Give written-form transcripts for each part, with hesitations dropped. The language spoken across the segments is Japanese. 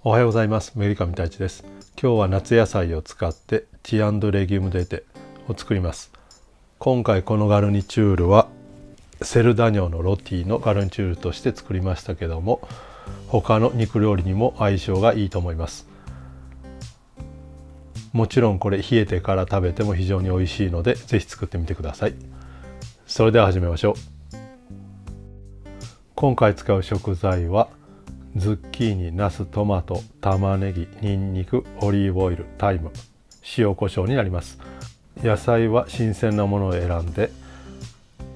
おはようございます。メリカミ太一です。今日は夏野菜を使ってティレギュムデテを作ります。今回このガルニチュールはセルダニョのロティのガルニチュールとして作りましたけども、他の肉料理にも相性がいいと思います。もちろんこれ冷えてから食べても非常に美味しいので、ぜひ作ってみてください。それでは始めましょう。今回使う食材はズッキーニ、ナス、トマト、玉ねぎ、ニンニク、オリーブオイル、タイム、塩コショウになります。野菜は新鮮なものを選んで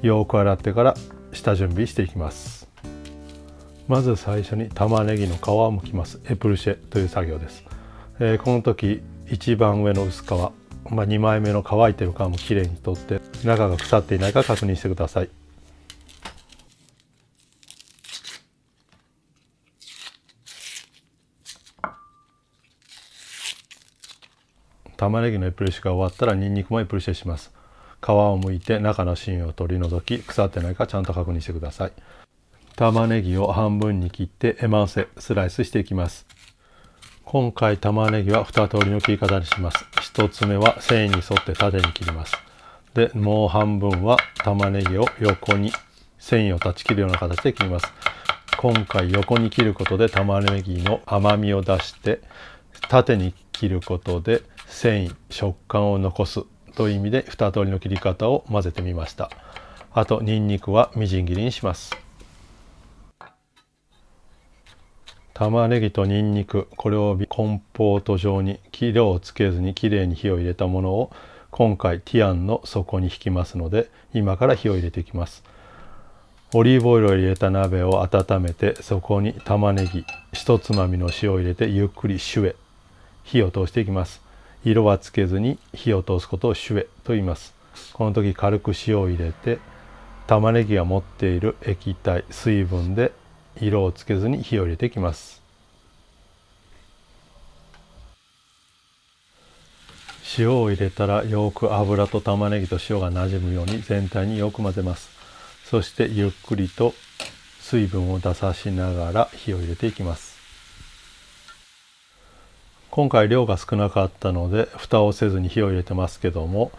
よく洗ってから下準備していきます。まず最初に玉ねぎの皮を剥きます。エプルシェという作業です。この時一番上の薄皮、2枚目の乾いてる皮もきれいに取って中が腐っていないか確認してください。玉ねぎのエプルシェが終わったらニンニクもエプルシェします。皮を剥いて中の芯を取り除き、腐ってないかちゃんと確認してください。玉ねぎを半分に切ってエマンセスライスしていきます。今回玉ねぎは2通りの切り方にします。1つ目は繊維に沿って縦に切ります。でもう半分は玉ねぎを横に繊維を断ち切るような形で切ります。今回横に切ることで玉ねぎの甘みを出して、縦に切ることで繊維食感を残すという意味で2通りの切り方を混ぜてみました。あとニンニクはみじん切りにします。玉ねぎとニンニク、これをコンポート状に色をつけずにきれいに火を入れたものを今回ティアンの底に引きますので、今から火を入れていきます。オリーブオイルを入れた鍋を温めて、そこに玉ねぎ1つまみの塩を入れてゆっくりシュエ、火を通していきます。色はつけずに火を通すことをシュエと言います。この時軽く塩を入れて、玉ねぎが持っている液体水分で色をつけずに火を入れていきます。塩を入れたらよく油と玉ねぎと塩がなじむように全体によく混ぜます。そしてゆっくりと水分を出さしながら火を入れていきます。今回量が少なかったので蓋をせずに火を入れてますけども、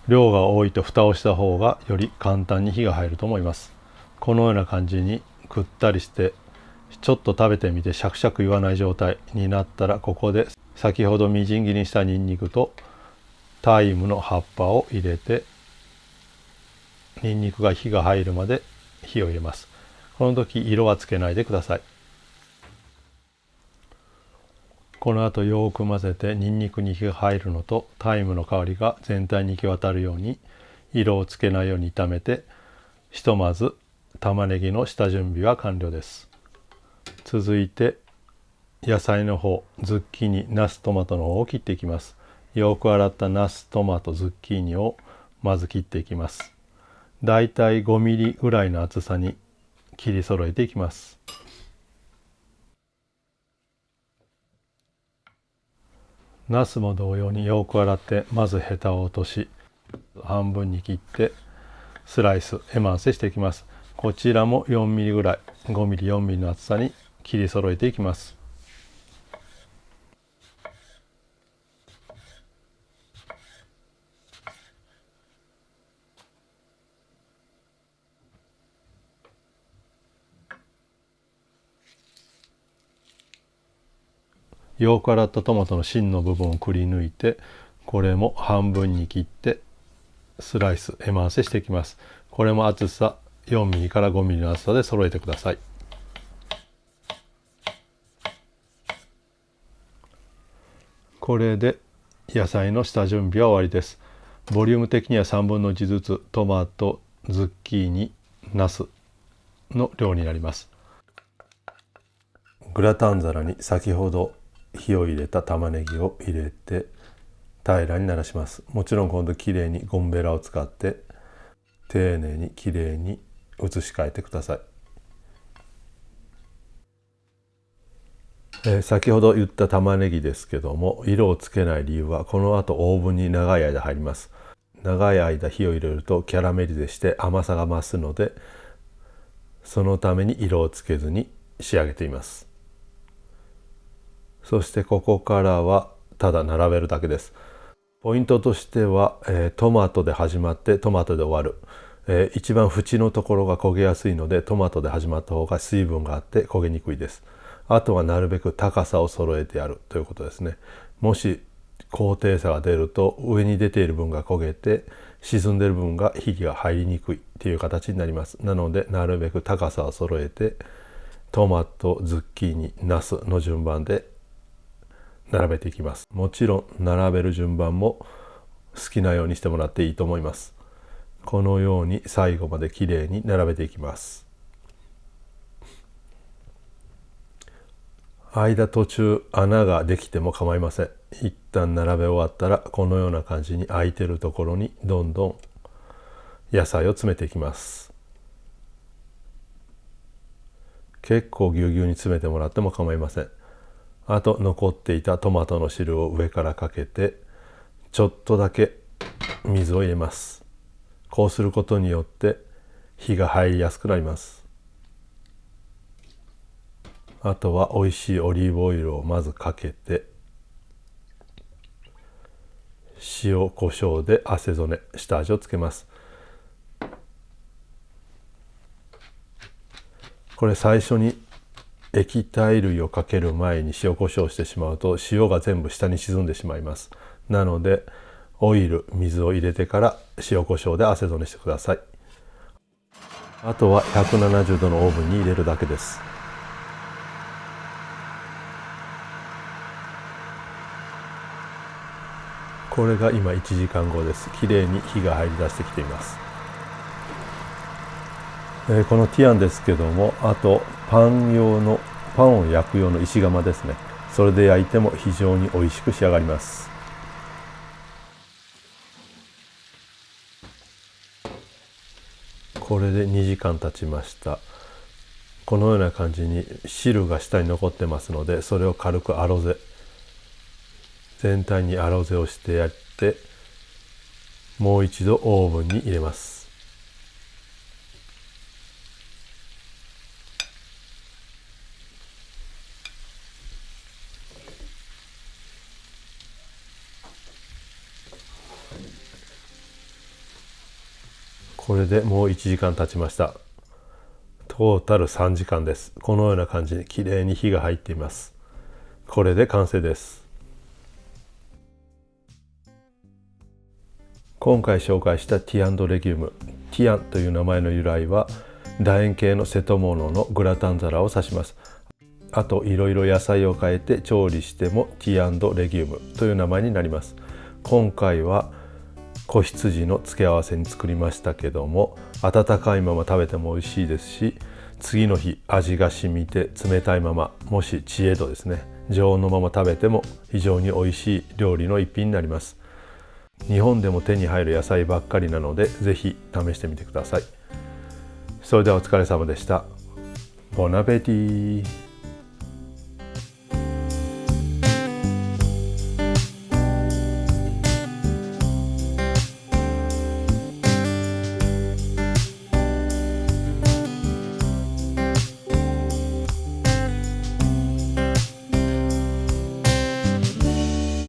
量が多いと蓋をした方がより簡単に火が入ると思います。このような感じにくったりしてちょっと食べてみてシャクシャク言わない状態になったら、ここで先ほどみじん切りにしたニンニクとタイムの葉っぱを入れて、ニンニクが火が入るまで火を入れます。この時色はつけないでください。この後よく混ぜてニンニクに火が入るのとタイムの香りが全体に行き渡るように色をつけないように炒めて、ひとまず玉ねぎの下準備は完了です。続いて野菜の方、ズッキーニ、ナス、トマトの方を切っていきます。よく洗ったナス、トマト、ズッキーニをまず切っていきます。だいたい5ミリぐらいの厚さに切り揃えていきます。ナスも同様によく洗ってまずヘタを落とし、半分に切ってスライスエマンセしていきます。こちらも4ミリぐらい、5ミリ4ミリの厚さに切り揃えていきます。よく洗ったトマトの芯の部分をくり抜いて、これも半分に切ってスライスエマンセしていきます。これも厚さ4ミリから5ミリの厚さで揃えてください。これで野菜の下準備は終わりです。ボリューム的には3分の1ずつトマト、ズッキーニ、ナスの量になります。グラタン皿に先ほど火を入れた玉ねぎを入れて平らにならします。もちろん今度きれいにゴムベラを使って丁寧にきれいに移し替えてください。先ほど言った玉ねぎですけども、色をつけない理由はこの後オーブンに長い間入ります。長い間火を入れるとキャラメリゼして甘さが増すので、そのために色をつけずに仕上げています。そしてここからはただ並べるだけです。ポイントとしては、トマトで始まってトマトで終わる、一番縁のところが焦げやすいのでトマトで始まった方が水分があって焦げにくいです。あとはなるべく高さを揃えてやるということですね。もし高低差が出ると上に出ている分が焦げて沈んでいる分が火が入りにくいっていう形になります。なのでなるべく高さを揃えてトマト、ズッキーニ、ナスの順番で並べていきます。もちろん並べる順番も好きなようにしてもらっていいと思います。このように最後まできれいに並べていきます。間途中穴ができても構いません。一旦並べ終わったらこのような感じに空いてるところにどんどん野菜を詰めていきます。結構ぎゅうぎゅうに詰めてもらっても構いません。あと残っていたトマトの汁を上からかけてちょっとだけ水を入れます。こうすることによって火が入りやすくなります。あとは美味しいオリーブオイルをまずかけて塩コショウで汗染め下味をつけます。これ最初に液体類をかける前に塩コショウしてしまうと塩が全部下に沈んでしまいます。なのでオイル、水を入れてから塩コショウで汗染めしてください。あとは170度のオーブンに入れるだけです。これが今1時間後です。きれいに火が入り出してきています。このティアンですけども、あとパンを焼く用の石窯ですね。それで焼いても非常に美味しく仕上がります。これで2時間経ちました。このような感じに汁が下に残ってますので、それを軽くアロゼ、全体にアロゼをしてやって、もう一度オーブンに入れます。これでもう1時間経ちました。トータル3時間です。このような感じにきれいに火が入っています。これで完成です。今回紹介したティアンドレギューム、ティアンという名前の由来は楕円形の瀬戸物のグラタン皿を指します。あといろいろ野菜を変えて調理してもティアンドレギュームという名前になります。今回は子羊の付け合わせに作りましたけども、温かいまま食べても美味しいですし、次の日味が染みて冷たいまま、もしチエドですね、常温のまま食べても非常に美味しい料理の一品になります。日本でも手に入る野菜ばっかりなのでぜひ試してみてください。それではお疲れ様でした。ボナペティ。